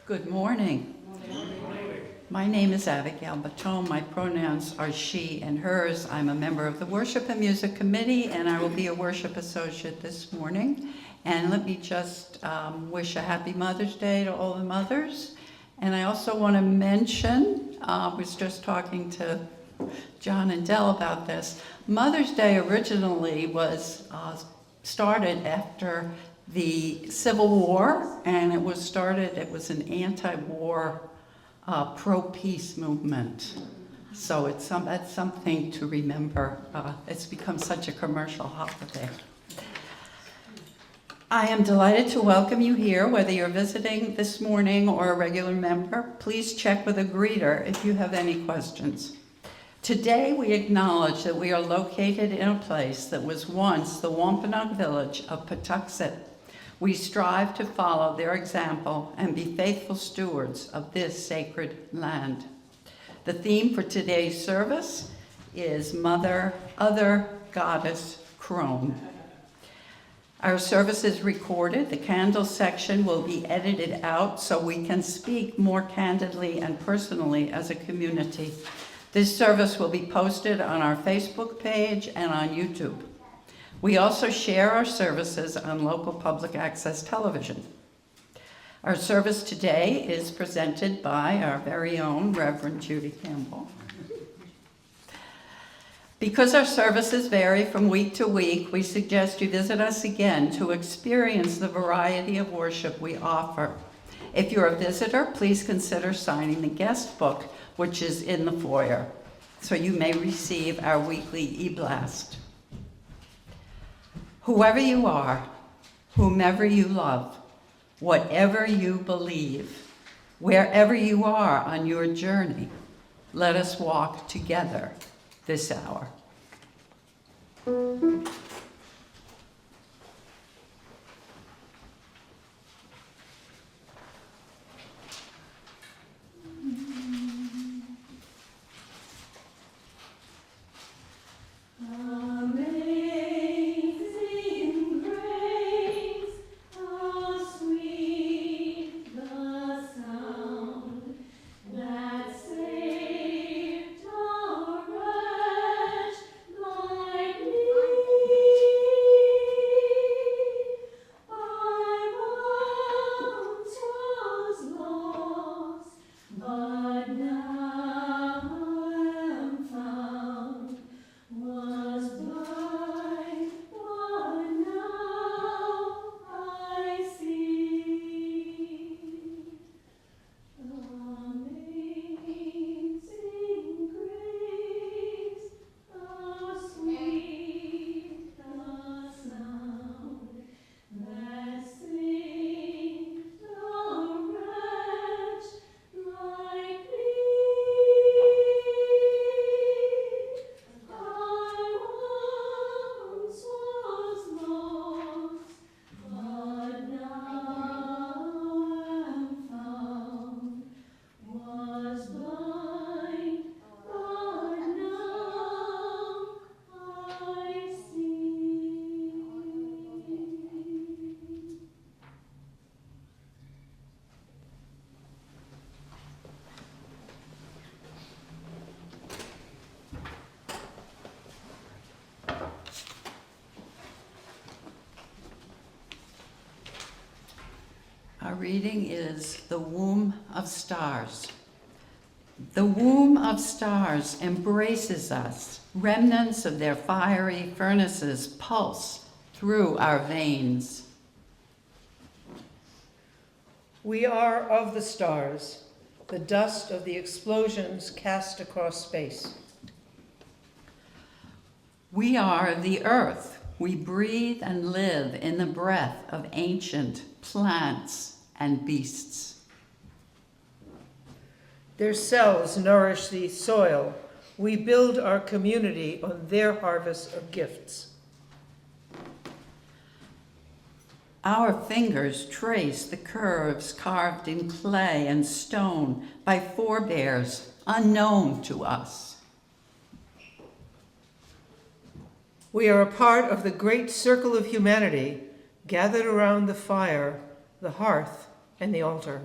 Good morning. My name is Abigail Baton. My pronouns are she and hers. I'm a member of the Worship and Music Committee, and I will be a worship associate this morning. And let me just wish a happy Mother's Day to all the mothers. And I also want to mention, I was just talking to John and Dell about this. Mother's Day originally was started after the Civil War, and it was an anti-war pro-peace movement. So that's something to remember. It's become such a commercial holiday. I am delighted to welcome you here, whether you're visiting this morning or a regular member. Please check with a greeter if you have any questions. Today we acknowledge that we are located in a place that was once the Wampanoag village of Patuxet. We strive to follow their example and be faithful stewards of this sacred land. The theme for today's service is Mother, Other, Goddess, Crone. Our service is recorded. The candle section will be edited out so we can speak more candidly and personally as a community. This service will be posted on our Facebook page and on YouTube. We also share our services on local public access television. Our service today is presented by our very own Reverend Judy Campbell. Because our services vary from week to week, we suggest you visit us again to experience the variety of worship we offer. If you're a visitor, please consider signing the guest book, which is in the foyer, so you may receive our weekly e-blast. Whoever you are, whomever you love, whatever you believe, wherever you are on your journey, let us walk together this hour. Our reading is The Womb of Stars. The womb of stars embraces us. Remnants of their fiery furnaces pulse through our veins. We are of the stars, the dust of the explosions cast across space. We are the earth. We breathe and live in the breath of ancient plants and beasts. Their cells nourish the soil. We build our community on their harvest of gifts. Our fingers trace the curves carved in clay and stone by forebears unknown to us. We are a part of the great circle of humanity gathered around the fire, the hearth, and the altar.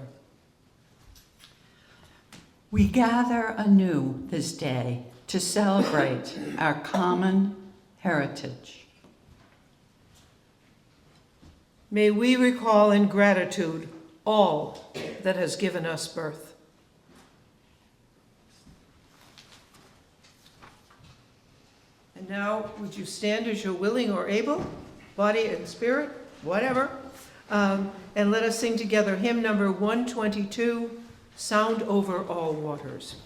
We gather anew this day to celebrate our common heritage. May we recall in gratitude all that has given us birth. And now, would you stand as you're willing or able, body and spirit, whatever, and let us sing together hymn number 122, Sound Over All Waters.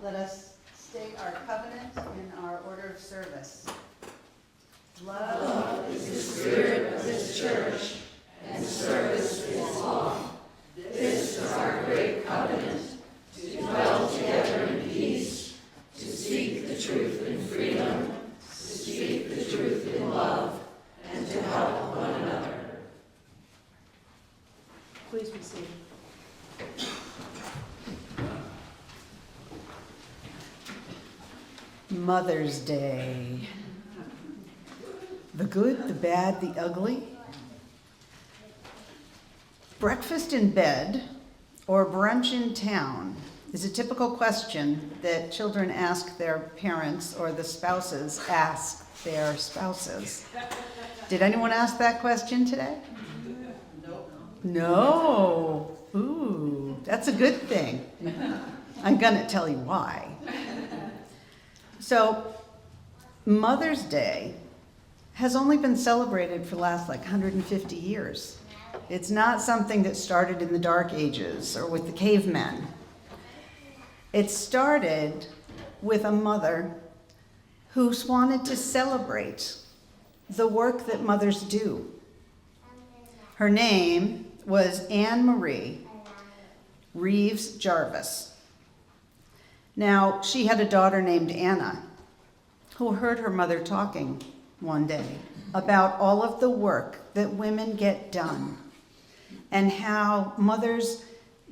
Let us state our covenant in our order of service. Love is the spirit of this church, and service is law. This is our great covenant, to dwell together in peace, to seek the truth in freedom, to speak the truth in love, and to help one another. Please be seated. Mother's Day. The good, the bad, the ugly. Breakfast in bed or brunch in town is a typical question that children ask their parents or the spouses ask their spouses. Did anyone ask that question today? No. Ooh, that's a good thing. I'm gonna tell you why. So, Mother's Day has only been celebrated for the last 150 years. It's not something that started in the Dark Ages or with the cavemen. It started with a mother who wanted to celebrate the work that mothers do. Her name was Anne Marie Reeves Jarvis. Now, she had a daughter named Anna who heard her mother talking one day about all of the work that women get done and how mothers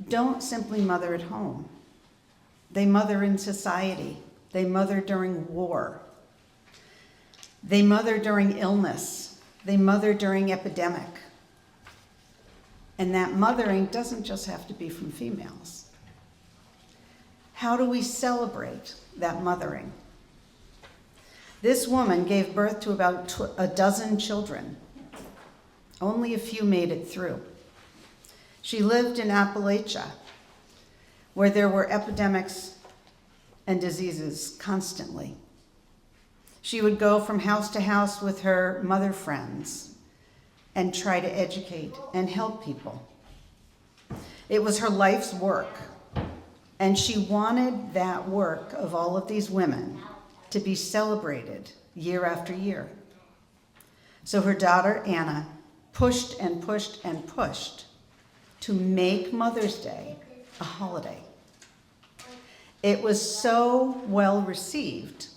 don't simply mother at home. They mother in society. They mother during war. They mother during illness. They mother during epidemic. And that mothering doesn't just have to be from females. How do we celebrate that mothering? This woman gave birth to about a dozen children. Only a few made it through. She lived in Appalachia, where there were epidemics and diseases constantly. She would go from house to house with her mother friends and try to educate and help people. It was her life's work, and she wanted that work of all of these women to be celebrated year after year. So her daughter, Anna, pushed and pushed and pushed to make Mother's Day a holiday. It was so well received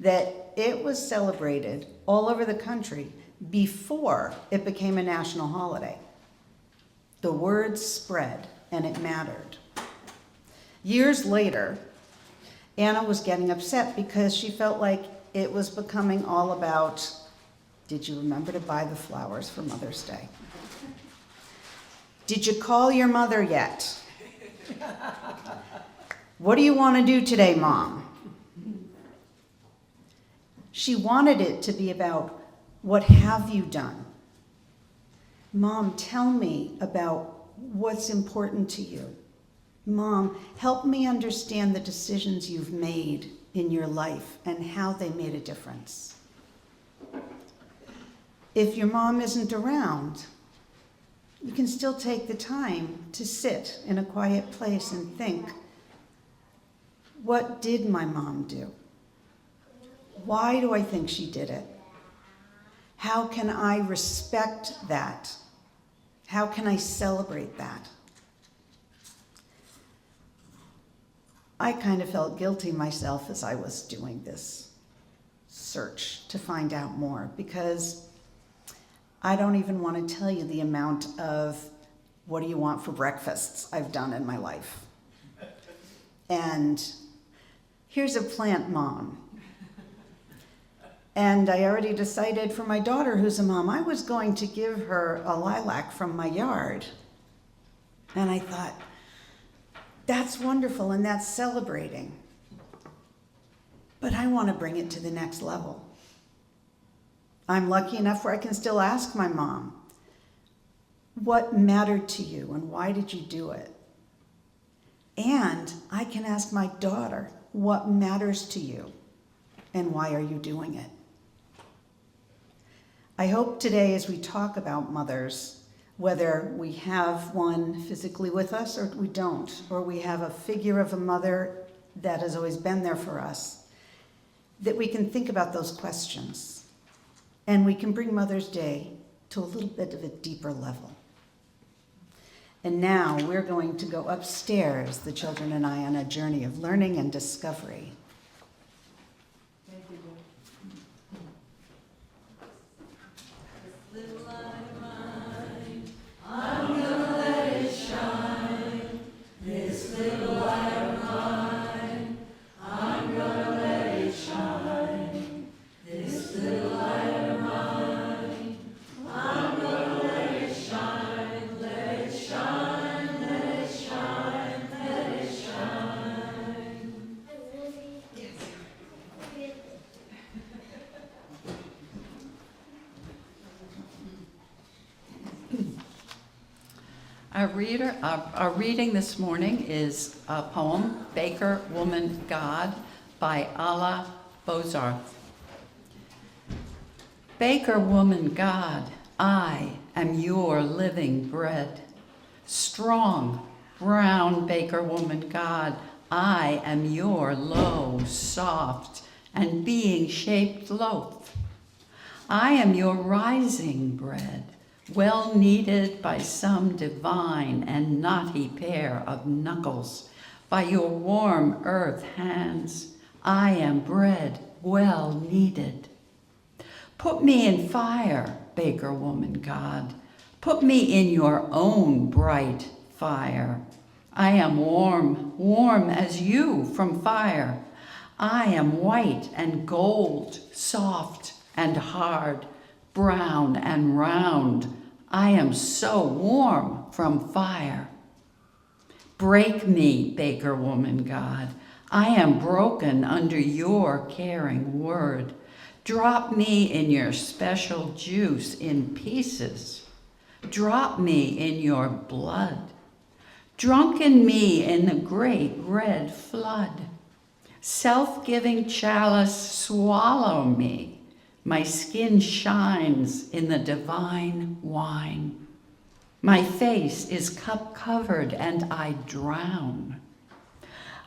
that it was celebrated all over the country before it became a national holiday. The word spread, and it mattered. Years later, Anna was getting upset because she felt like it was becoming all about, did you remember to buy the flowers for Mother's Day? Did you call your mother yet? What do you want to do today, Mom? She wanted it to be about, what have you done? Mom, tell me about what's important to you. Mom, help me understand the decisions you've made in your life and how they made a difference. If your mom isn't around, you can still take the time to sit in a quiet place and think, what did my mom do? Why do I think she did it? How can I respect that? How can I celebrate that? I kind of felt guilty myself as I was doing this search to find out more, because I don't even want to tell you the amount of what do you want for breakfasts I've done in my life. And here's a plant mom. And I already decided for my daughter, who's a mom, I was going to give her a lilac from my yard. And I thought, that's wonderful and that's celebrating. But I want to bring it to the next level. I'm lucky enough where I can still ask my mom, what mattered to you and why did you do it? And I can ask my daughter, what matters to you and why are you doing it? I hope today, as we talk about mothers, whether we have one physically with us or we don't, or we have a figure of a mother that has always been there for us, that we can think about those questions and we can bring Mother's Day to a little bit of a deeper level. And now we're going to go upstairs, the children and I, on a journey of learning and discovery. Thank you, Lord. Our reading this morning is a poem, Baker Woman God, by Alla Bozarth. Baker woman God, I am your living bread. Strong, brown baker woman God, I am your low, soft, and being shaped loaf. I am your rising bread, well kneaded by some divine and knotty pair of knuckles, by your warm earth hands. I am bread well kneaded. Put me in fire, baker woman God. Put me in your own bright fire. I am warm, warm as you from fire. I am white and gold, soft and hard, brown and round. I am so warm from fire. Break me, baker woman God. I am broken under your caring word. Drop me in your special juice in pieces. Drop me in your blood. Drunken me in the great red flood. Self-giving chalice, swallow me. My skin shines in the divine wine. My face is cup covered and I drown.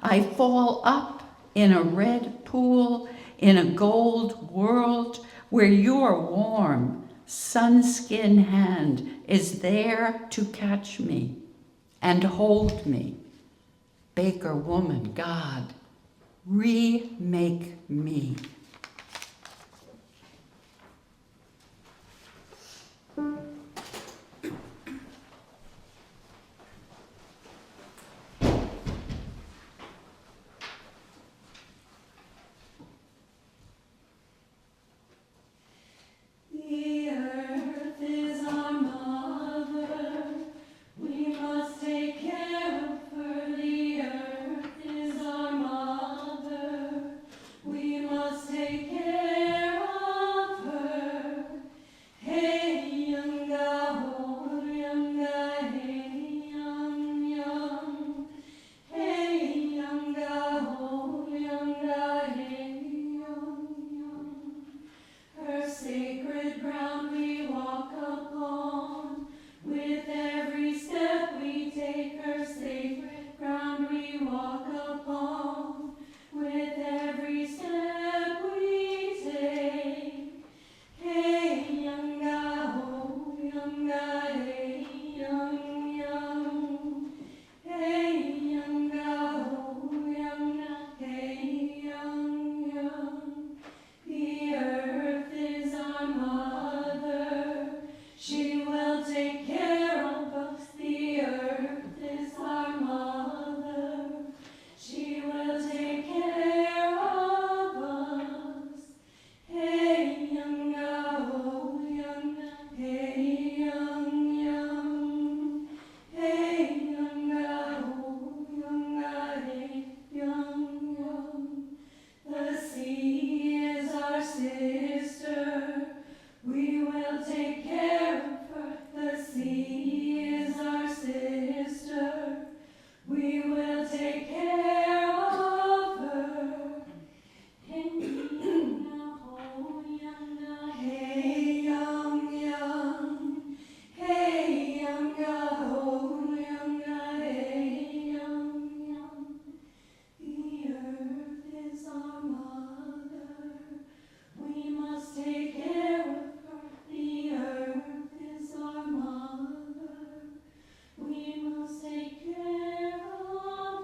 I fall up in a red pool in a gold world where your warm sun-skin hand is there to catch me and hold me. Baker woman, God, remake me. The earth is our mother, we must take care of her. The earth is our mother, we must take care of her. Hey, younga, oh, younga, hey, young. Hey, younga, oh, younga, hey, young. Her sacred ground we walk upon, with every step we take. Her sacred ground we walk upon, with every step we take. Hey, younga, oh, younga, hey, young. Hey, younga, oh, younga, hey, young. The earth is our mother, she will take care of us. The earth is our mother, she will take care of us. Hey, younga, oh, younga, hey, young. Hey, younga, oh, younga, hey, young. The sea is our sister, we will take care of her. The sea is our sister, we will take care of her. Hey, younga, oh, younga, hey, young. Hey, younga, oh, younga, hey, young. The earth is our mother, we must take care of her. The earth is our mother, we must take care of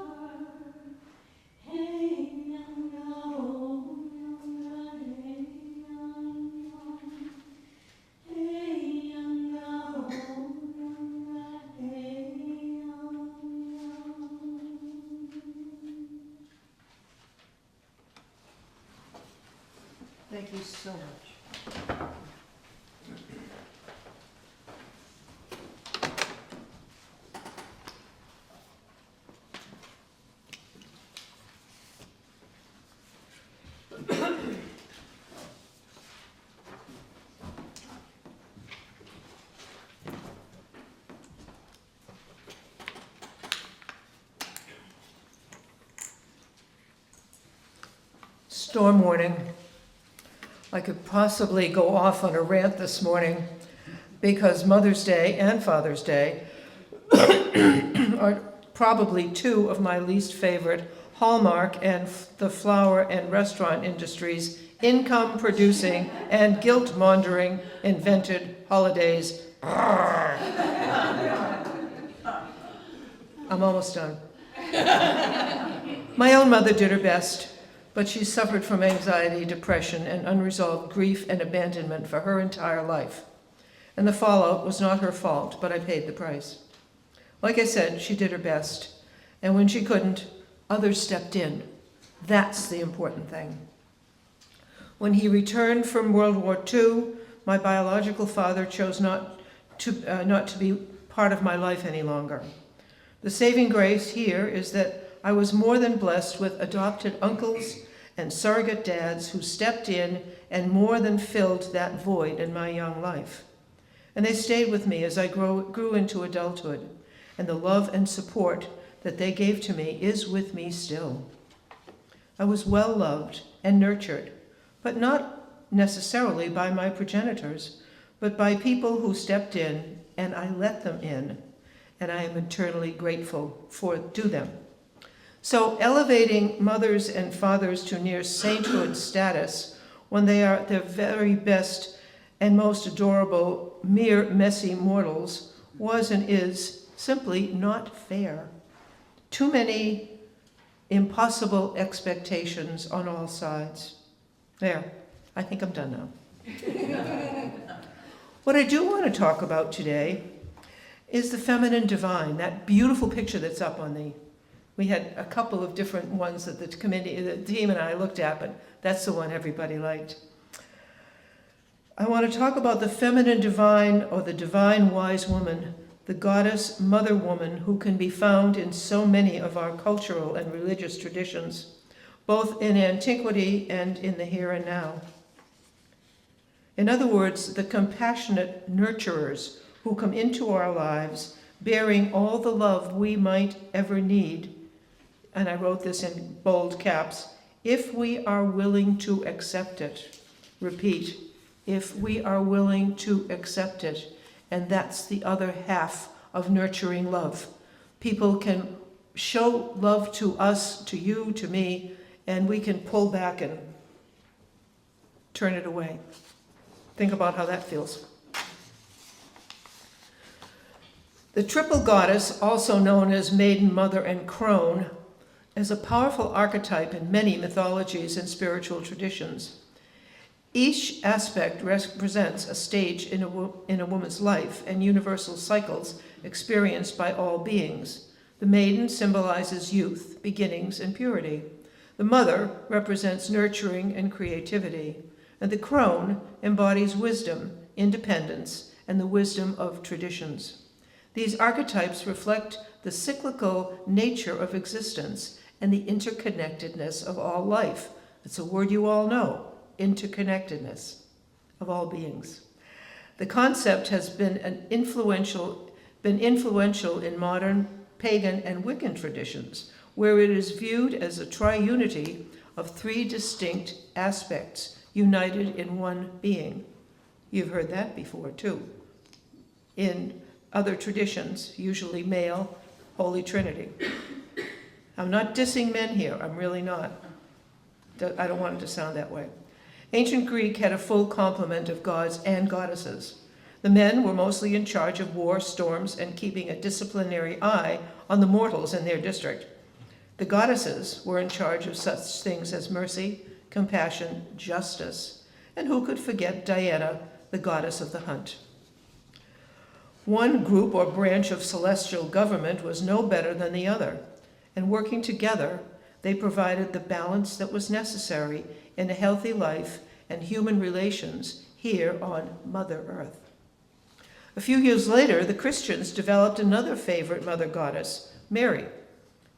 her. Hey, younga, oh, younga, hey, young. Hey, younga, oh, younga, hey, young. Thank you so much. Storm warning. I could possibly go off on a rant this morning because Mother's Day and Father's Day are probably two of my least favorite Hallmark and the flower and restaurant industry's income-producing and guilt-mongering invented holidays. I'm almost done. My own mother did her best, but she suffered from anxiety, depression, and unresolved grief and abandonment for her entire life. And the fallout was not her fault, but I paid the price. Like I said, she did her best, and when she couldn't, others stepped in. That's the important thing. When he returned from World War II, my biological father chose not to be part of my life any longer. The saving grace here is that I was more than blessed with adopted uncles and surrogate dads who stepped in and more than filled that void in my young life. And they stayed with me as I grew into adulthood, and the love and support that they gave to me is with me still. I was well loved and nurtured, but not necessarily by my progenitors, but by people who stepped in, and I let them in, and I am eternally grateful to them. So elevating mothers and fathers to near sainthood status when they are at their very best and most adorable mere messy mortals was and is simply not fair. Too many impossible expectations on all sides. There, I think I'm done now. What I do want to talk about today is the feminine divine, that beautiful picture that's up on we had a couple of different ones that the team and I looked at, but that's the one everybody liked. I want to talk about the feminine divine, or the divine wise woman, the goddess mother woman who can be found in so many of our cultural and religious traditions, both in antiquity and in the here and now. In other words, the compassionate nurturers who come into our lives bearing all the love we might ever need, and I wrote this in bold caps, if we are willing to accept it. Repeat, if we are willing to accept it. And that's the other half of nurturing love. People can show love to us, to you, to me, and we can pull back and turn it away. Think about how that feels. The triple goddess, also known as Maiden, Mother, and Crone, is a powerful archetype in many mythologies and spiritual traditions. Each aspect represents a stage in a woman's life and universal cycles experienced by all beings. The maiden symbolizes youth, beginnings, and purity. The mother represents nurturing and creativity. And the crone embodies wisdom, independence, and the wisdom of traditions. These archetypes reflect the cyclical nature of existence and the interconnectedness of all life. It's a word you all know, interconnectedness of all beings. The concept has been influential in modern pagan and Wiccan traditions, where it is viewed as a triunity of three distinct aspects united in one being. You've heard that before too. In other traditions, usually male, Holy Trinity. I'm not dissing men here, I'm really not. I don't want it to sound that way. Ancient Greek had a full complement of gods and goddesses. The men were mostly in charge of war, storms, and keeping a disciplinary eye on the mortals in their district. The goddesses were in charge of such things as mercy, compassion, justice, and who could forget Diana, the goddess of the hunt. One group or branch of celestial government was no better than the other, and working together, they provided the balance that was necessary in a healthy life and human relations here on Mother Earth. A few years later, the Christians developed another favorite mother goddess, Mary,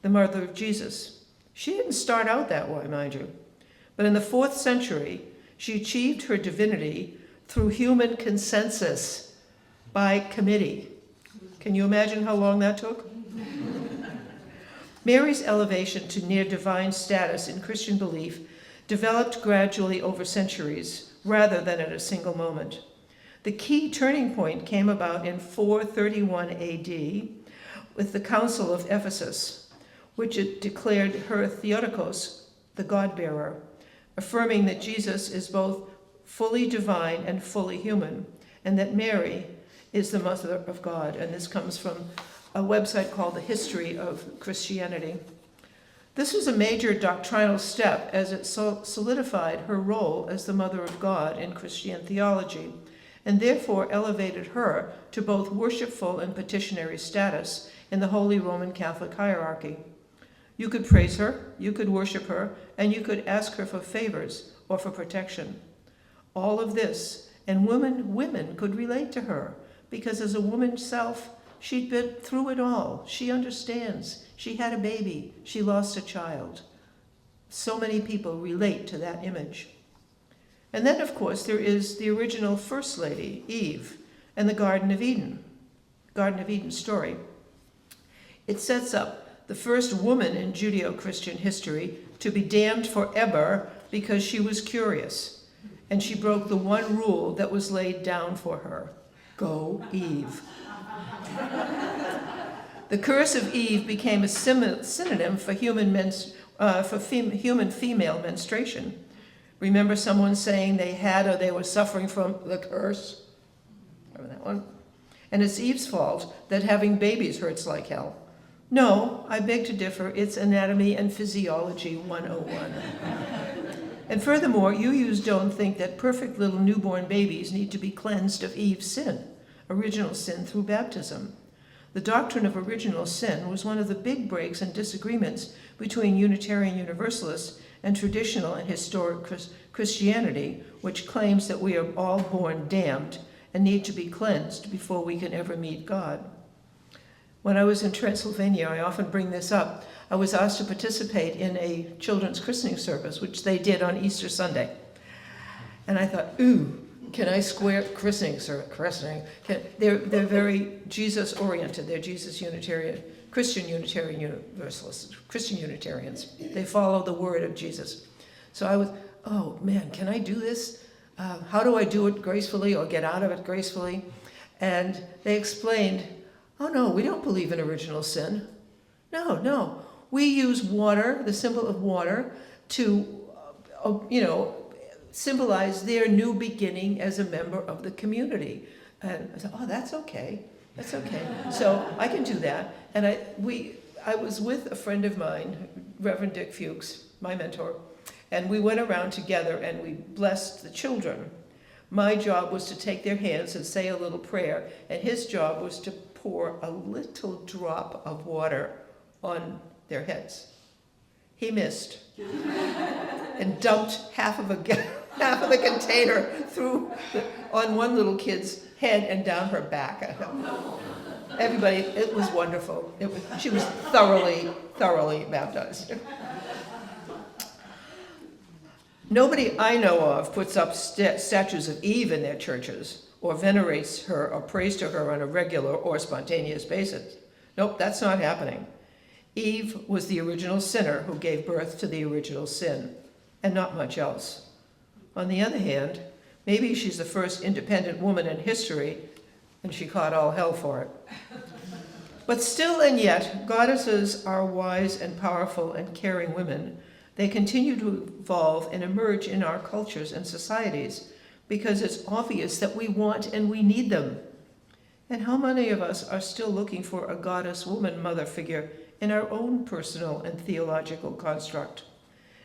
the mother of Jesus. She didn't start out that way, mind you, but in the 4th century, she achieved her divinity through human consensus by committee. Can you imagine how long that took? Mary's elevation to near divine status in Christian belief developed gradually over centuries, rather than at a single moment. The key turning point came about in 431 AD with the Council of Ephesus, which declared her Theotokos, the God-bearer, affirming that Jesus is both fully divine and fully human, and that Mary is the Mother of God. And this comes from a website called The History of Christianity. This was a major doctrinal step as it solidified her role as the Mother of God in Christian theology, and therefore elevated her to both worshipful and petitionary status in the Holy Roman Catholic hierarchy. You could praise her, you could worship her, and you could ask her for favors or for protection. All of this, and women could relate to her, because as a woman self, she'd been through it all. She understands. She had a baby. She lost a child. So many people relate to that image. And then, of course, there is the original First Lady, Eve, and the Garden of Eden story. It sets up the first woman in Judeo-Christian history to be damned forever because she was curious, and she broke the one rule that was laid down for her. Go Eve. The curse of Eve became a synonym for human female menstruation. Remember someone saying they had or they were suffering from the curse? Remember that one? And it's Eve's fault that having babies hurts like hell. No, I beg to differ. It's Anatomy and Physiology 101. And furthermore, you don't think that perfect little newborn babies need to be cleansed of Eve's sin, original sin through baptism. The doctrine of original sin was one of the big breaks and disagreements between Unitarian Universalists and traditional and historic Christianity, which claims that we are all born damned and need to be cleansed before we can ever meet God. When I was in Transylvania, I often bring this up. I was asked to participate in a children's christening service, which they did on Easter Sunday. And I thought, ooh, can I square christening? They're very Jesus-oriented. They're Jesus Unitarian, Christian Unitarian Universalists, Christian Unitarians. They follow the word of Jesus. So I was, oh man, can I do this? How do I do it gracefully or get out of it gracefully? And they explained, oh no, we don't believe in original sin. No. We use water, the symbol of water, to, symbolize their new beginning as a member of the community. And I said, oh, that's okay. So I can do that. And I was with a friend of mine, Reverend Dick Fuchs, my mentor, and we went around together and we blessed the children. My job was to take their hands and say a little prayer, and his job was to pour a little drop of water on their heads. He missed and dumped half of the container on one little kid's head and down her back. Everybody, it was wonderful. She was thoroughly baptized. Nobody I know of puts up statues of Eve in their churches, or venerates her or prays to her on a regular or spontaneous basis. Nope, that's not happening. Eve was the original sinner who gave birth to the original sin, and not much else. On the other hand, maybe she's the first independent woman in history, and she caught all hell for it. But still and yet, goddesses are wise and powerful and caring women. They continue to evolve and emerge in our cultures and societies because it's obvious that we want and we need them. And how many of us are still looking for a goddess woman mother figure in our own personal and theological construct?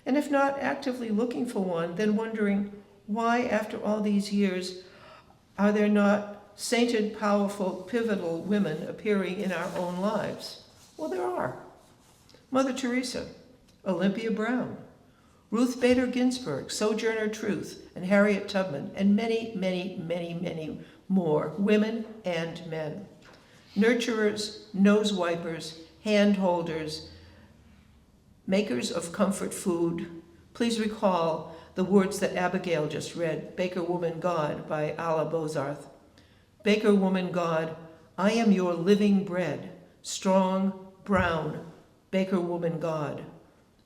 And if not actively looking for one, then wondering why, after all these years, are there not sainted, powerful, pivotal women appearing in our own lives? Well, there are. Mother Teresa, Olympia Brown, Ruth Bader Ginsburg, Sojourner Truth, and Harriet Tubman, and many, many, many, many more, women and men. Nurturers, nose wipers, hand holders, makers of comfort food. Please recall the words that Abigail just read, Baker Woman God by Alla Bozarth. Baker Woman God, I am your living bread, strong, brown, Baker Woman God.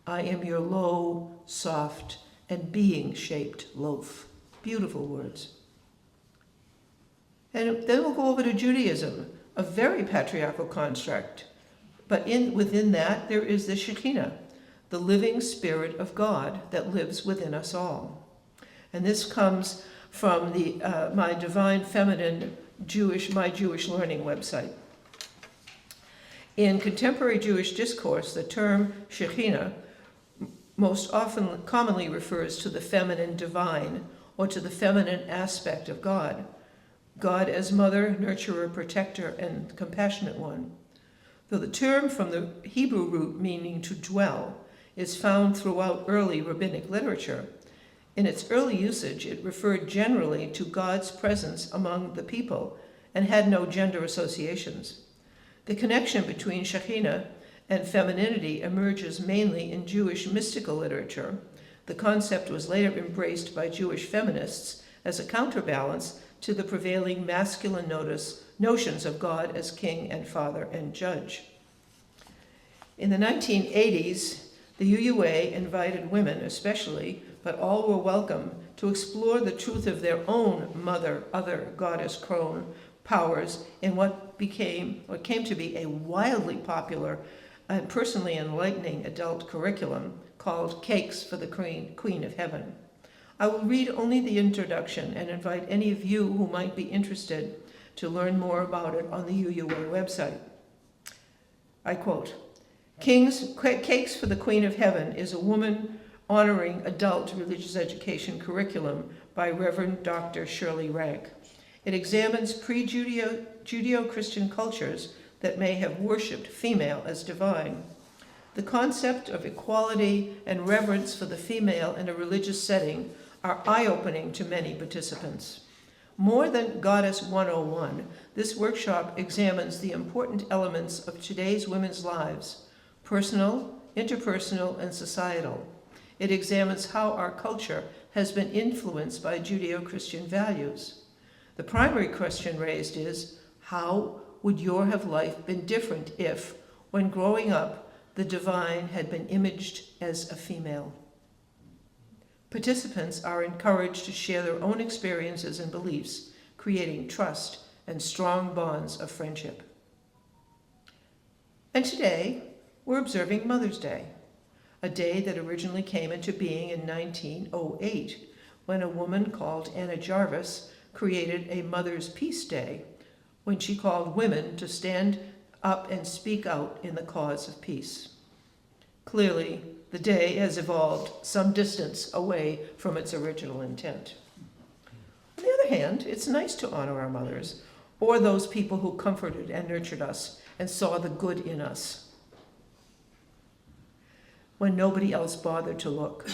I am your low, soft, and being-shaped loaf. Beautiful words. And then we'll go over to Judaism, a very patriarchal construct. But within that, there is the Shekinah, the living spirit of God that lives within us all. And this comes from my Divine Feminine My Jewish Learning website. In contemporary Jewish discourse, the term Shekinah most often commonly refers to the feminine divine or to the feminine aspect of God. God as mother, nurturer, protector, and compassionate one. Though the term from the Hebrew root meaning to dwell is found throughout early rabbinic literature, in its early usage it referred generally to God's presence among the people and had no gender associations. The connection between Shekinah and femininity emerges mainly in Jewish mystical literature. The concept was later embraced by Jewish feminists as a counterbalance to the prevailing masculine notions of God as king and father and judge. In the 1980s, the UUA invited women especially, but all were welcome, to explore the truth of their own mother, other, goddess, crone powers in what came to be a wildly popular and personally enlightening adult curriculum called Cakes for the Queen of Heaven. I will read only the introduction and invite any of you who might be interested to learn more about it on the UUA website. I quote, Cakes for the Queen of Heaven is a woman honoring adult religious education curriculum by Reverend Dr. Shirley Rank. It examines pre-Judeo-Christian cultures that may have worshipped female as divine. The concept of equality and reverence for the female in a religious setting are eye-opening to many participants. More than Goddess 101, this workshop examines the important elements of today's women's lives, personal, interpersonal, and societal. It examines how our culture has been influenced by Judeo-Christian values. The primary question raised is, how would your life been different if, when growing up, the divine had been imaged as a female? Participants are encouraged to share their own experiences and beliefs, creating trust and strong bonds of friendship. And today, we're observing Mother's Day, a day that originally came into being in 1908, when a woman called Anna Jarvis created a Mother's Peace Day, when she called women to stand up and speak out in the cause of peace. Clearly, the day has evolved some distance away from its original intent. On the other hand, it's nice to honor our mothers, or those people who comforted and nurtured us and saw the good in us when nobody else bothered to look.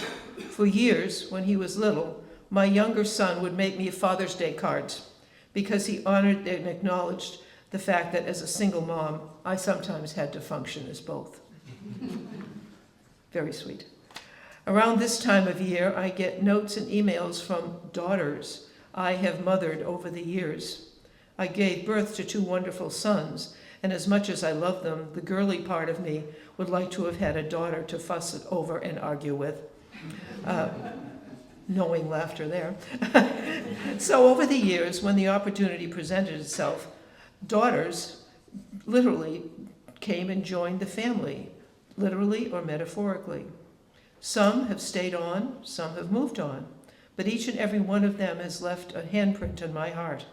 For years, when he was little, my younger son would make me Father's Day cards because he honored and acknowledged the fact that as a single mom, I sometimes had to function as both. Very sweet. Around this time of year, I get notes and emails from daughters I have mothered over the years. I gave birth to 2 wonderful sons, and as much as I love them, the girly part of me would like to have had a daughter to fuss over and argue with. Knowing laughter there. So over the years, when the opportunity presented itself, daughters literally came and joined the family, literally or metaphorically. Some have stayed on, some have moved on, but each and every one of them has left a handprint on my heart,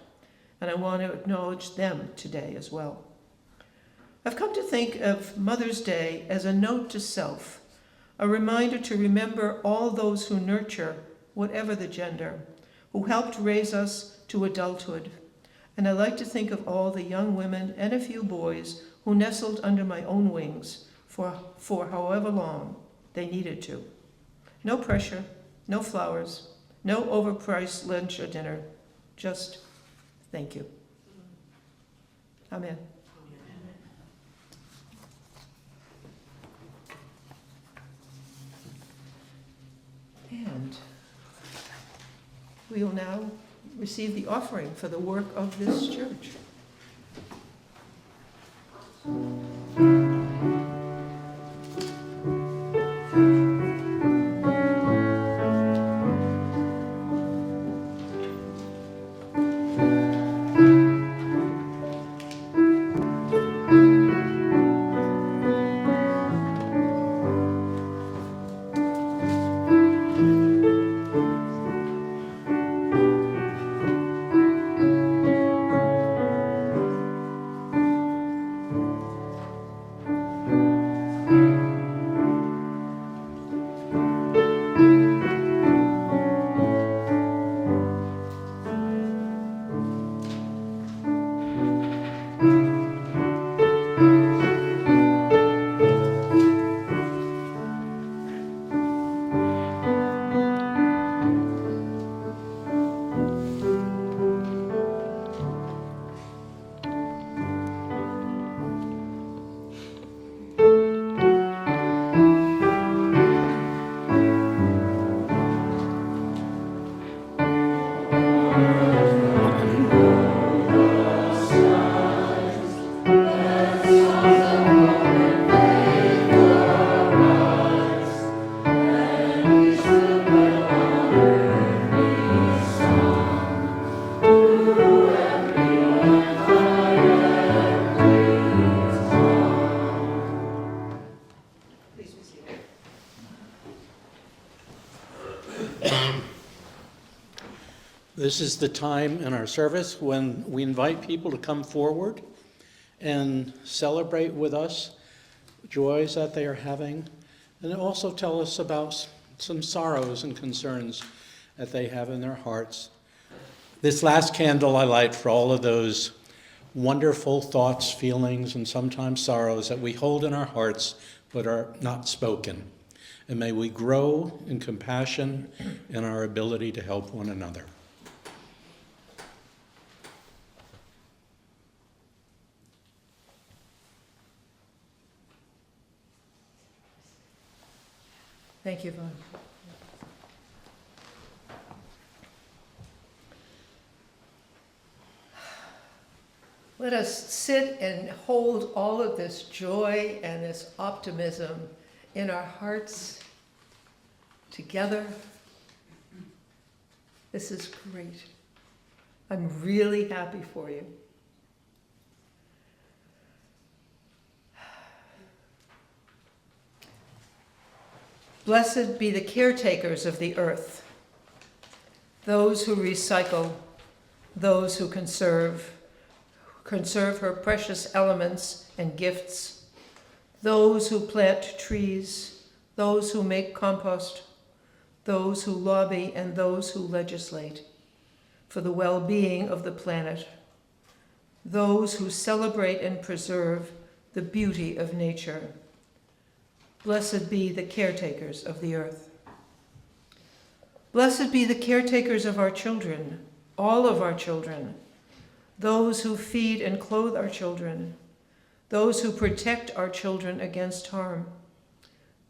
and I want to acknowledge them today as well. I've come to think of Mother's Day as a note to self, a reminder to remember all those who nurture, whatever the gender, who helped raise us to adulthood. And I like to think of all the young women and a few boys who nestled under my own wings for however long they needed to. No pressure, no flowers, no overpriced lunch or dinner, just thank you. Amen. And we will now receive the offering for the work of this church. This is the time in our service when we invite people to come forward and celebrate with us joys that they are having, and also tell us about some sorrows and concerns that they have in their hearts. This last candle I light for all of those wonderful thoughts, feelings, and sometimes sorrows that we hold in our hearts but are not spoken. And may we grow in compassion and our ability to help one another. Thank you, Vaughn. Let us sit and hold all of this joy and this optimism in our hearts together. This is great. I'm really happy for you. Blessed be the caretakers of the earth, those who recycle, those who conserve her precious elements and gifts, those who plant trees, those who make compost, those who lobby, and those who legislate for the well-being of the planet, those who celebrate and preserve the beauty of nature. Blessed be the caretakers of the earth. Blessed be the caretakers of our children, all of our children, those who feed and clothe our children, those who protect our children against harm,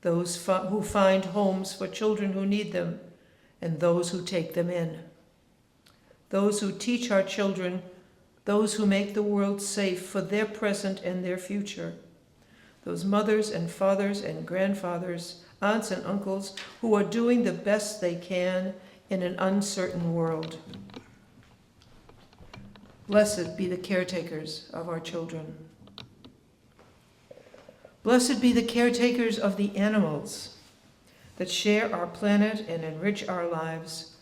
those who find homes for children who need them, and those who take them in, those who teach our children, those who make the world safe for their present and their future, those mothers and fathers and grandfathers, aunts and uncles who are doing the best they can in an uncertain world. Blessed be the caretakers of our children. Blessed be the caretakers of the animals that share our planet and enrich our lives,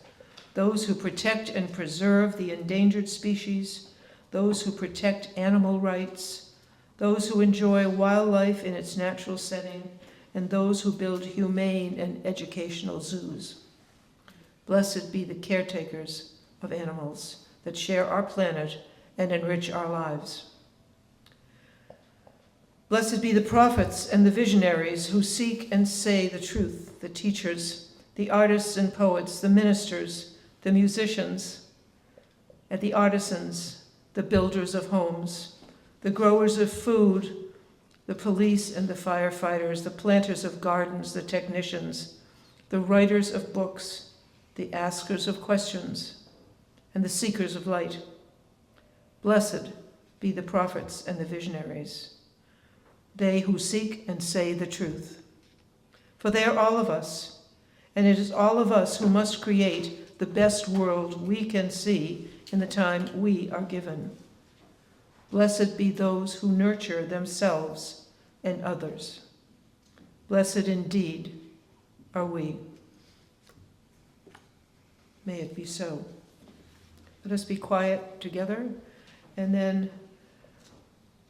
those who protect and preserve the endangered species, those who protect animal rights, those who enjoy wildlife in its natural setting, and those who build humane and educational zoos. Blessed be the caretakers of animals that share our planet and enrich our lives. Blessed be the prophets and the visionaries who seek and say the truth, the teachers, the artists and poets, the ministers, the musicians, and the artisans, the builders of homes, the growers of food, the police and the firefighters, the planters of gardens, the technicians, the writers of books, the askers of questions, and the seekers of light. Blessed be the prophets and the visionaries, they who seek and say the truth. For they are all of us, and it is all of us who must create the best world we can see in the time we are given. Blessed be those who nurture themselves and others. Blessed indeed are we. May it be so. Let us be quiet together, and then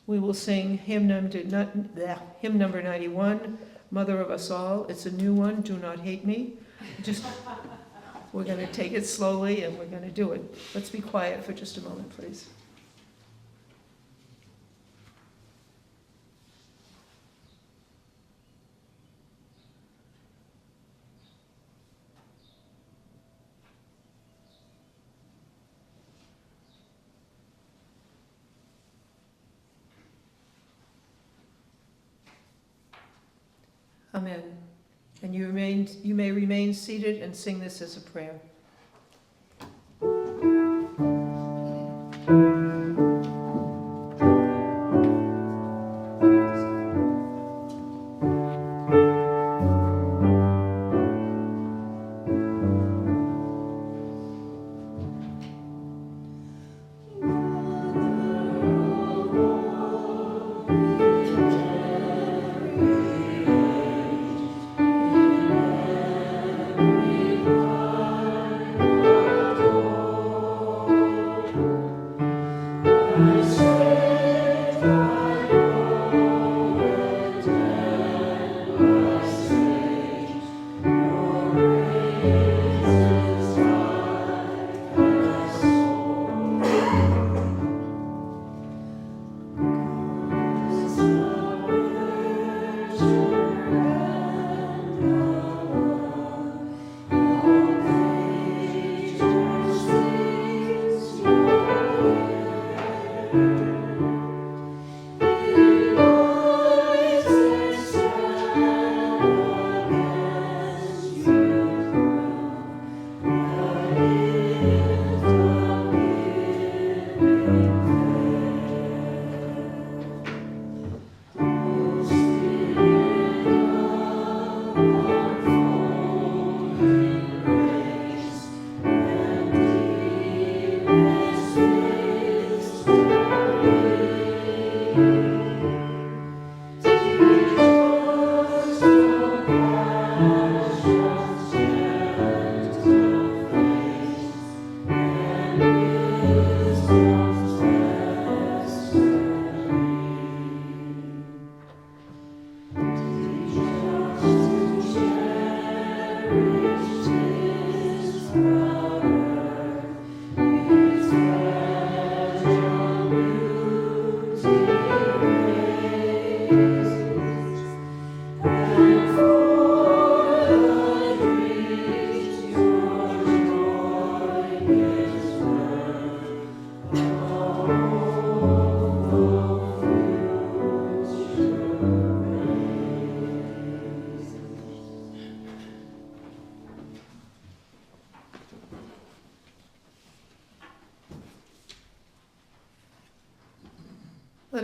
we will sing hymn number 91, Mother of Us All. It's a new one, Do Not Hate Me. We're going to take it slowly, and we're going to do it. Let's be quiet for just a moment, please. Amen. And you may remain seated and sing this as a prayer. Mother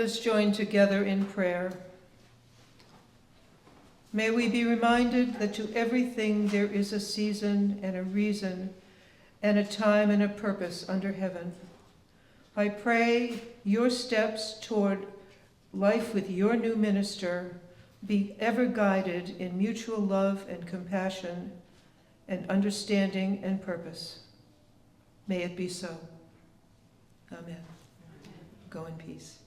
us join together in prayer. May we be reminded that to everything there is a season and a reason and a time and a purpose under heaven. I pray your steps toward life with your new minister be ever guided in mutual love and compassion and understanding and purpose. May it be so. Amen. Go in peace.